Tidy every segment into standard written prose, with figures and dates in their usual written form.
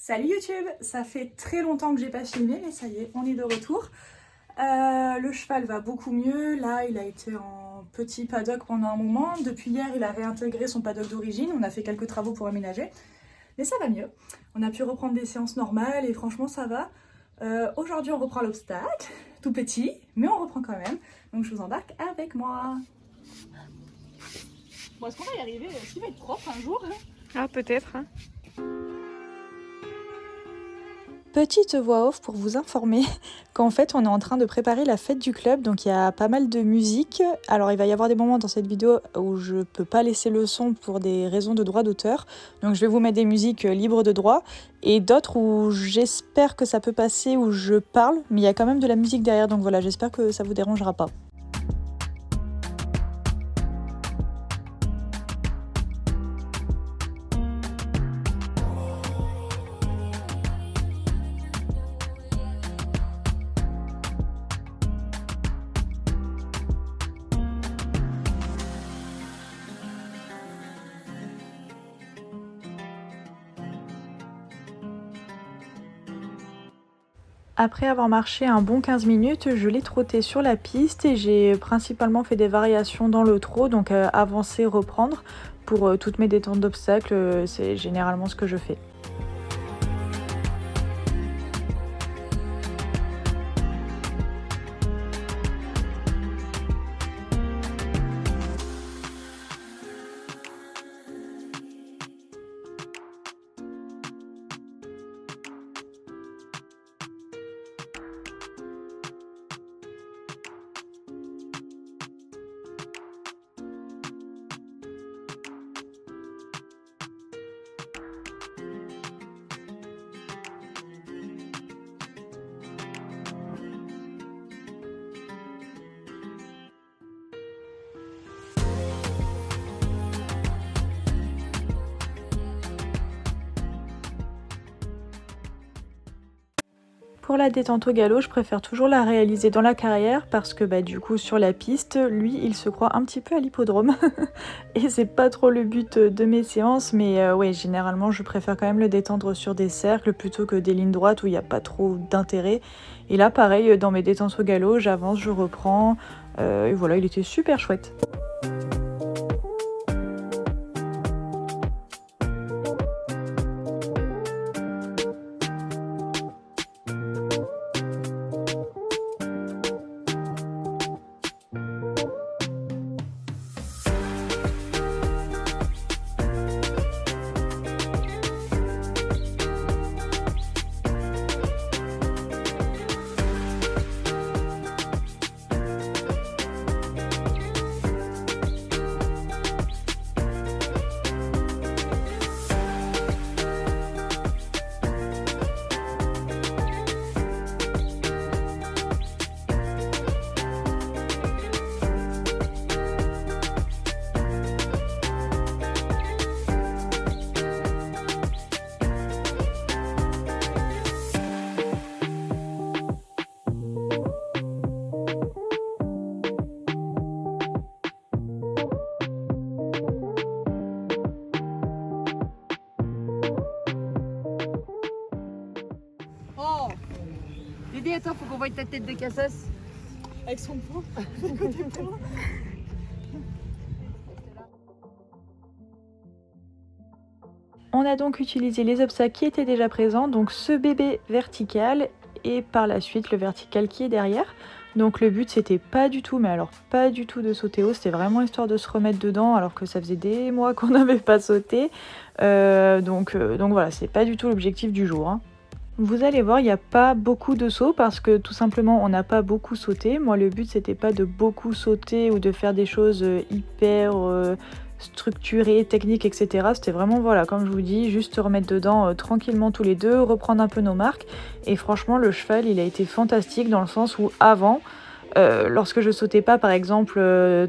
Salut YouTube, ça fait très longtemps que j'ai pas filmé, mais ça y est, on est de retour. Le cheval va beaucoup mieux, là il a été en petit paddock pendant un moment. Depuis hier, il a réintégré son paddock d'origine, on a fait quelques travaux pour aménager. Mais ça va mieux, on a pu reprendre des séances normales et franchement ça va. Aujourd'hui on reprend l'obstacle, tout petit, mais on reprend quand même. Donc je vous embarque avec moi. Bon, est-ce qu'on va y arriver? Est-ce qu'il va être propre un jour? Ah, peut-être. Hein. Petite voix off pour vous informer qu'en fait on est en train de préparer la fête du club, donc il y a pas mal de musique. Alors il va y avoir des moments dans cette vidéo où je peux pas laisser le son pour des raisons de droit d'auteur, donc je vais vous mettre des musiques libres de droit, et d'autres où j'espère que ça peut passer, où je parle, mais il y a quand même de la musique derrière, donc voilà, j'espère que ça vous dérangera pas. Après avoir marché un bon 15 minutes, je l'ai trotté sur la piste et j'ai principalement fait des variations dans le trot, donc avancer, reprendre. Pour toutes mes détentes d'obstacles, c'est généralement ce que je fais. Pour la détente au galop, je préfère toujours la réaliser dans la carrière parce que du coup sur la piste, lui il se croit un petit peu à l'hippodrome et c'est pas trop le but de mes séances, mais ouais, généralement je préfère quand même le détendre sur des cercles plutôt que des lignes droites où il n'y a pas trop d'intérêt. Et là pareil, dans mes détentes au galop, j'avance, je reprends, et voilà, il était super chouette. Dédé, attends, faut qu'on voie ta tête de cassasse. Avec son poing. On a donc utilisé les obstacles qui étaient déjà présents, donc ce bébé vertical et par la suite le vertical qui est derrière. Donc le but c'était pas du tout, mais alors pas du tout de sauter haut, c'était vraiment histoire de se remettre dedans alors que ça faisait des mois qu'on n'avait pas sauté. Donc voilà, c'est pas du tout l'objectif du jour. Hein. Vous allez voir, il n'y a pas beaucoup de sauts parce que tout simplement on n'a pas beaucoup sauté. Moi le but c'était pas de beaucoup sauter ou de faire des choses hyper structurées, techniques, etc. C'était vraiment, voilà, comme je vous dis, juste se remettre dedans tranquillement tous les deux, reprendre un peu nos marques. Et franchement le cheval il a été fantastique dans le sens où avant, lorsque je sautais pas par exemple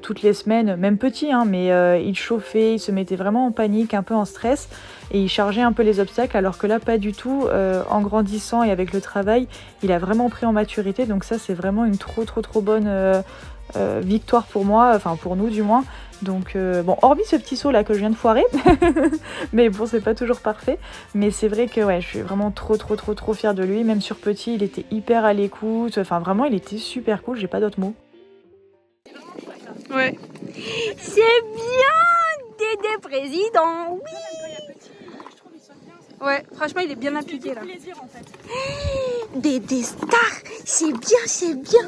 toutes les semaines, même petit, hein, mais il chauffait, il se mettait vraiment en panique, un peu en stress. Et il chargeait un peu les obstacles, alors que là pas du tout. En grandissant et avec le travail, il a vraiment pris en maturité, donc ça c'est vraiment une trop bonne victoire pour moi, enfin pour nous du moins. Donc bon, hormis ce petit saut là que je viens de foirer, mais bon, c'est pas toujours parfait. Mais c'est vrai que ouais, je suis vraiment trop fière de lui. Même sur petit, il était hyper à l'écoute. Enfin vraiment, il était super cool. J'ai pas d'autres mots. Ouais. C'est bien, Dédé président. Oui. Ouais, franchement, il est bien appliqué là. Dédé star, c'est bien, c'est bien.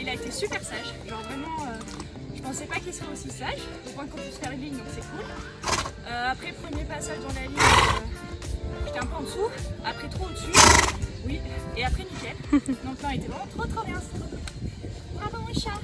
Il a été super sage, genre vraiment, je pensais pas qu'il serait aussi sage, au point qu'on puisse faire une ligne, donc c'est cool. Après premier passage dans la ligne, j'étais un peu en dessous, après trop au-dessus, oui, et après nickel. Donc là, il était vraiment trop bien, c'est trop cool. Bravo mon chat.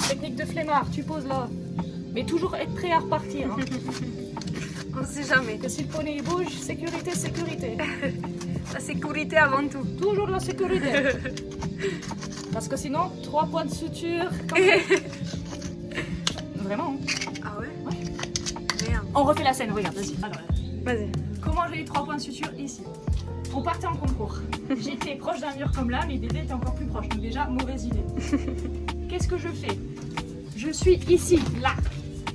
Technique de flemmard, tu poses là. Mais toujours être prêt à repartir. Hein. On ne sait jamais. Que si le poney bouge, sécurité, sécurité. La sécurité avant tout. Toujours la sécurité. Parce que sinon, 3 points de suture. Vraiment. Hein. Ah ouais? Ouais. Merde. On refait la scène, regarde, vas-y. Alors, Vas-y. comment j'ai eu 3 points de suture ici? On partait en concours. J'étais proche d'un mur comme là, mais Dédé était encore plus proche. Donc déjà, mauvaise idée. Qu'est-ce que je fais? Je suis ici, là.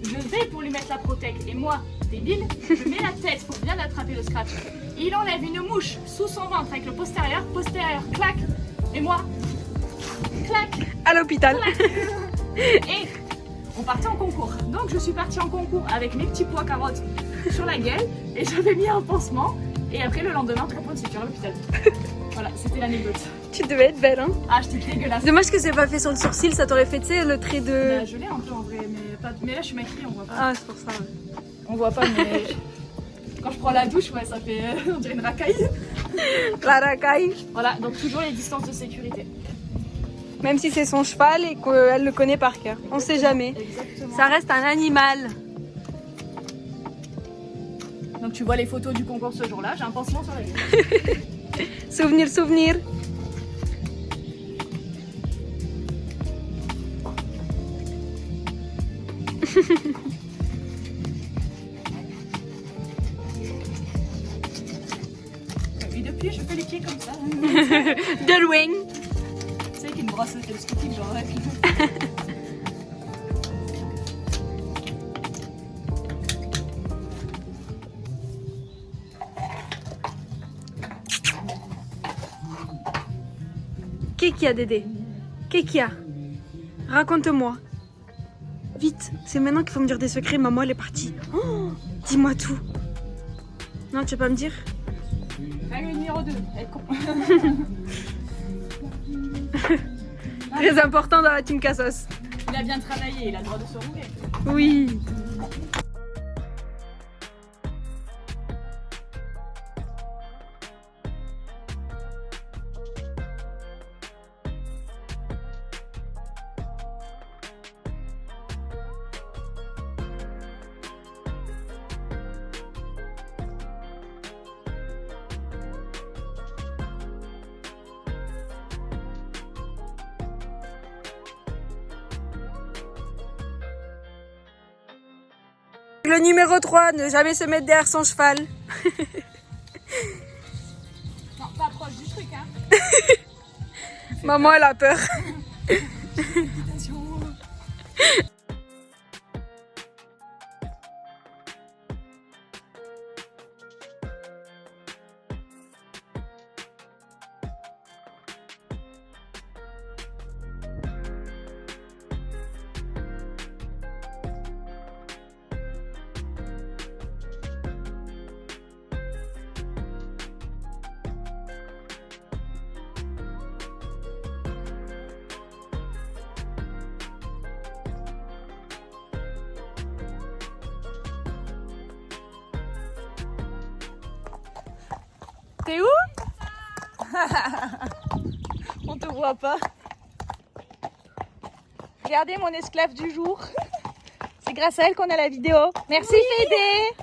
Je vais pour lui mettre la protèque. Et moi, débile, je mets la tête pour bien attraper le scratch. Il enlève une mouche sous son ventre avec le postérieur, clac. Et moi, clac. À l'hôpital. Et on partait en concours. Donc je suis partie en concours avec mes petits pois carottes sur la gueule et j'avais mis un pansement. Et après le lendemain, 3 points de suture à l'hôpital. Voilà, c'était l'anecdote. Tu devais être belle, hein? Ah, j'étais dégueulasse. Dommage que c'est pas fait sur le sourcil, ça t'aurait fait, tu sais, le trait de... Bah, je l'ai un peu en vrai, mais là je suis maquillée, on voit pas. Ah, c'est pour ça, ouais. On voit pas, mais quand je prends la douche, ouais, ça fait on dirait une racaille. La racaille. Voilà, donc toujours les distances de sécurité. Même si c'est son cheval et qu'elle le connaît par cœur. On sait jamais. Exactement. Ça reste un animal. Donc tu vois les photos du concours ce jour-là, j'ai un pansement sur la gueule. Souvenir, souvenir. Et depuis, je fais les pieds comme ça. De loin. Tu sais, avec une brosse télescopique, genre. Qu'est-ce qu'il y a, Dédé? Qu'est-ce qu'il y a? Raconte-moi. Vite, c'est maintenant qu'il faut me dire des secrets. Maman, elle est partie. Oh, dis-moi tout. Non, tu vas pas me dire? Règle numéro 2, être con. Très important dans la team Cassos. Il a bien travaillé, il a le droit de se rouler. Oui. Le numéro 3, ne jamais se mettre derrière son cheval. Non, pas proche du truc, hein. Maman, elle a peur. T'es où? On te voit pas. Regardez mon esclave du jour. C'est grâce à elle qu'on a la vidéo. Merci Fédé.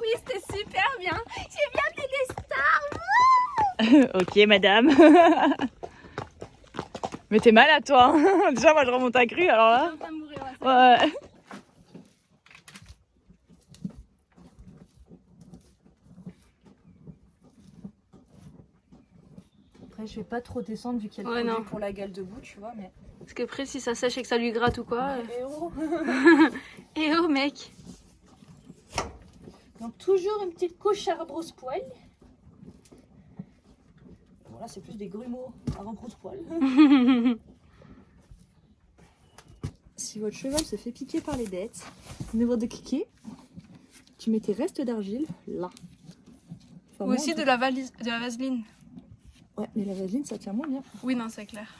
Oui, c'était super bien. J'ai bien fait des stars. Ok, madame. Mais t'es malade, toi. Déjà, moi, je remonte à grue, alors là. Ouais. Après, je vais pas trop descendre vu qu'il y a Ouais, le non. produit pour la gale debout, tu vois, mais... Parce que après, si ça sèche et que ça lui gratte ou quoi. Eh oh. Eh oh, mec. Donc toujours une petite couche à rebrousse-poil. Bon là c'est plus des grumeaux à rebrousse-poil. Si votre cheval se fait piquer par les bêtes, niveau de cliquer, tu mets tes restes d'argile là. Enfin, Ou moi, aussi en de la vaseline. tout- Ouais, mais la vaseline ça tient moins bien. Oui, non, c'est clair.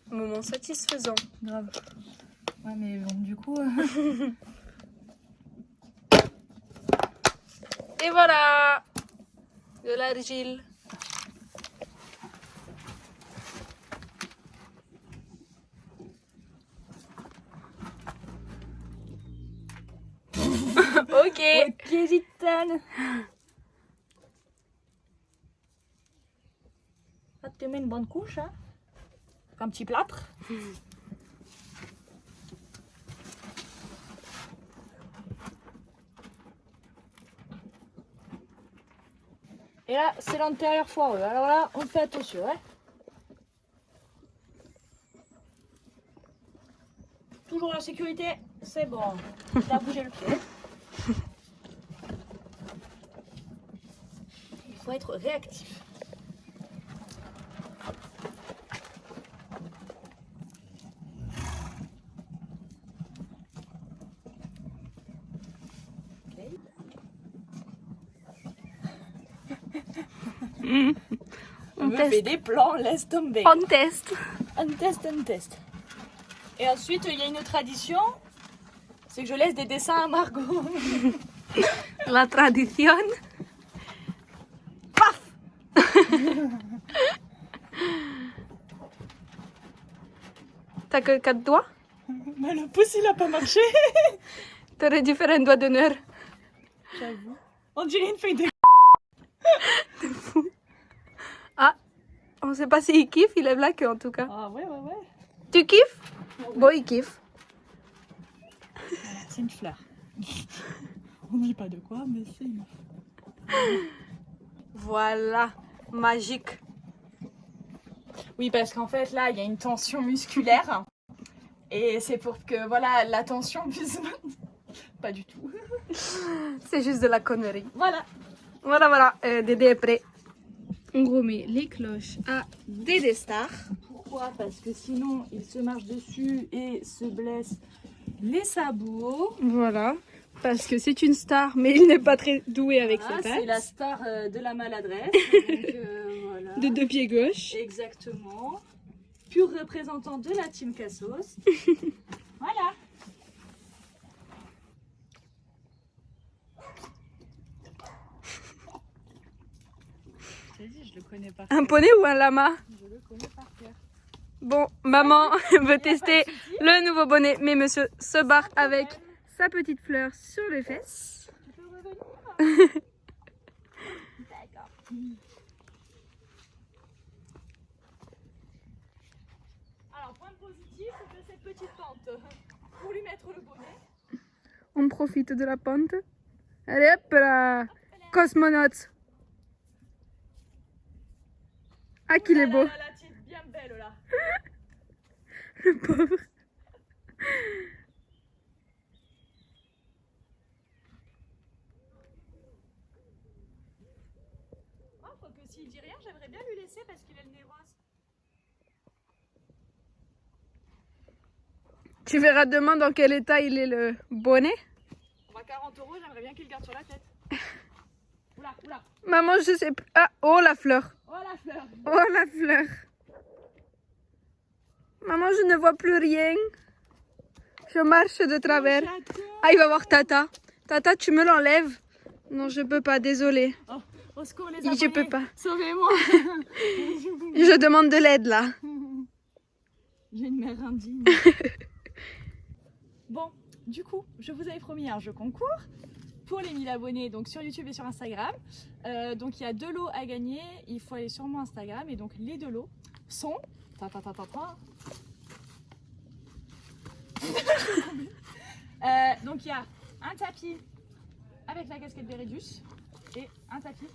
Moment satisfaisant. Grave. Ouais mais bon du coup... Et voilà. De l'argile. Ok. Ok gitane. Là tu mets une bonne couche hein. Un petit plâtre. Et là, c'est l'antérieur foireux. Alors là, on fait attention. Hein. Toujours la sécurité, c'est bon. T'as bougé le pied. Il faut être réactif. On teste. des plans, laisse tomber. On teste. On teste. Et ensuite, il y a une tradition, c'est que je laisse des dessins à Margot. La tradition. T'as que 4 doigts? Mais le pouce, il a pas marché. T'aurais dû faire un doigt d'honneur. J'avoue. On dirait une feuille de... Ah, on sait pas s'il kiffe, il est black en tout cas. Ah ouais. Tu kiffes? Bon, il kiffe. Voilà, c'est une fleur. On dit pas de quoi, mais c'est une Voilà, magique. Oui, parce qu'en fait, là, il y a une tension musculaire. Et c'est pour que, voilà, la tension puisse... Pas du tout. C'est juste de la connerie. Voilà. Voilà, Dédé est prêt. On remet les cloches à Dédé Star. Pourquoi? Parce que sinon, il se marche dessus et se blesse les sabots. Voilà. Parce que c'est une star, mais il n'est pas très doué avec ses pattes. C'est la star de la maladresse. Donc, voilà. De 2 pieds gauche. Exactement. Pur représentant de la team Cassos. Voilà. Je le connais par cœur. Un poney ou un lama? Je le connais par cœur. Bon, maman veut tester le nouveau bonnet, mais monsieur se barre avec sa petite fleur sur les fesses. Tu peux revenir? D'accord. Alors, point positif de cette petite pente. Pour lui mettre le bonnet. On profite de la pente. Allez hop là, cosmonaute. Ah qu'il est beau. Là, tu es bien belle là. Le pauvre. Oh, faut que s'il dit rien, j'aimerais bien lui laisser parce qu'il a le nez rose. Tu verras demain dans quel état il est le bonnet. On va 40 €, j'aimerais bien qu'il le garde sur la tête. Oula, oula. Maman, je sais plus. Ah, oh la fleur. Oh la fleur. Oh la fleur. Maman, je ne vois plus rien. Je marche de travers. Ah, il va voir Tata. Tata, tu me l'enlèves? Non, je peux pas, désolée. Oh, au secours les Je abonnés. peux pas. Sauvez-moi. Je demande de l'aide là. J'ai une mère indigne. Bon, du coup, je vous avais promis un jeu concours pour les 1000 abonnés donc sur YouTube et sur Instagram. Donc il y a 2 lots à gagner. Il faut aller sur mon Instagram et donc les 2 lots sont... donc il y a un tapis avec la casquette Beredus et un tapis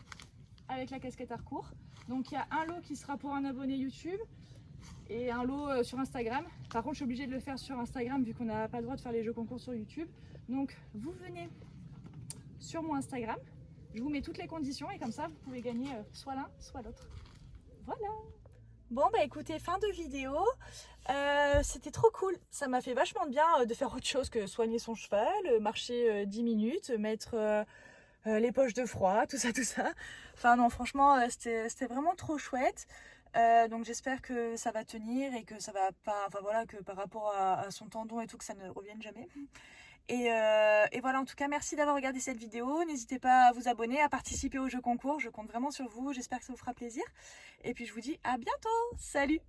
avec la casquette Harcourt. Donc il y a un lot qui sera pour un abonné YouTube et un lot sur Instagram. Par contre je suis obligée de le faire sur Instagram vu qu'on n'a pas le droit de faire les jeux concours sur YouTube. Donc vous venez sur mon Instagram, je vous mets toutes les conditions et comme ça vous pouvez gagner soit l'un soit l'autre. Voilà. Bon bah écoutez, fin de vidéo, c'était trop cool, ça m'a fait vachement de bien de faire autre chose que soigner son cheval, marcher 10 minutes, mettre les poches de froid, tout ça. Enfin non franchement c'était vraiment trop chouette, donc j'espère que ça va tenir et que ça va pas, enfin voilà, que par rapport à son tendon et tout que ça ne revienne jamais. Et voilà, en tout cas merci d'avoir regardé cette vidéo, n'hésitez pas à vous abonner, à participer au jeu concours, je compte vraiment sur vous, j'espère que ça vous fera plaisir et puis je vous dis à bientôt, salut.